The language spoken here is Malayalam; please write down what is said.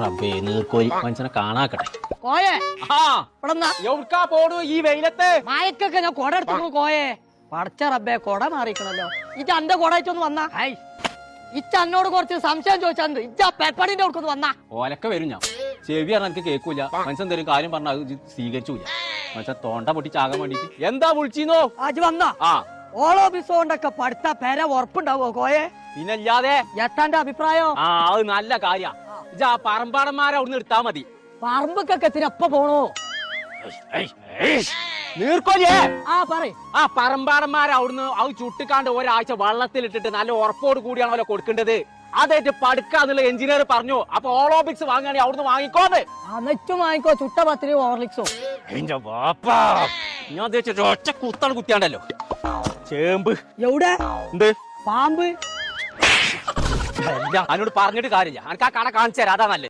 റബ്ബേ നീർക്കോലി മനുഷ്യനെ കാണാക്കട്ടെ. കോയെ ആ ഇവിടെന്നാ എവിടുക്കാ പോണു ഈ വെയിലത്ത്? മായക്കൊക്കെ ഞാൻ കൊട എടുത്തു കോയെ. പടച്ച റബ്ബേ കൊട മാറിക്കണല്ലോ. ഇജ്ജ അന്റെ കൊട വെച്ചൊന്ന് വന്നാ. ഇച്ച എന്നോട് കുറച്ച് സംശയം ചോദിച്ചാൽ ഇജ്ജ പെപ്പടിന്റെ അടുക്കൊന്ന് വന്നാ. ഓലൊക്കെ വരും ഞാൻ. ചെവി പറഞ്ഞാൽ എനിക്ക് കേൾക്കൂല. മനുഷ്യൻ എന്തെങ്കിലും കാര്യം പറഞ്ഞാൽ അത് സ്വീകരിച്ചൂല. മനുഷ്യൻ തോണ്ട പൊട്ടിച്ചാകാൻ വേണ്ടിട്ട് എന്താ വിളിച്ചിന്നോ? അജ് വന്നാ ആ ഓളോ ബിസോണ്ടൊക്കെ പഠിത്ത പെര ഉറപ്പുണ്ടാവോ കോയെ? പിന്നല്ലാതെ. എത്താന്റെ അഭിപ്രായം? ആ അത് നല്ല കാര്യ. ഇജ ആ പറമ്പാടന്മാരെ അവിടുന്ന് എടുത്താ മതി. പറമ്പൊക്കെ എത്തിനപ്പ പോണോ? നീർക്കോലിയേ ആ പറയ്. ആ പറമ്പാടന്മാരെ അവിടുന്ന് അത് ചുട്ടിക്കാണ്ട് ഒരാഴ്ച വെള്ളത്തിലിട്ടിട്ട് നല്ല ഉറപ്പോട് കൂടിയാണ് അവരെ കൊടുക്കേണ്ടത്. അതായിട്ട് പടുക്കാന്നുള്ള എഞ്ചിനീയർ പറഞ്ഞു. അപ്പൊ ഓളോബിക്സ് വാങ്ങുകയാണെങ്കിൽ അവിടുന്ന് വാങ്ങിക്കോന്ന്. അന്നച്ചും വാങ്ങിക്കോ. ചുട്ട പത്തിരി ഓർലിക്സോ. എന്റെ വാപ്പാ ഞാൻ ഉദ്ദേശിച്ച ഒറ്റ കുത്താണ് കുത്തിയാണ്ടല്ലോ. ചേമ്പ് എവിടെ? എന്ത് പാമ്പ്? അതിനോട് പറഞ്ഞിട്ട് കാര്യമില്ല. എനിക്ക് ആ കട കാണിച്ചു തരാം. അതാ നല്ലത്.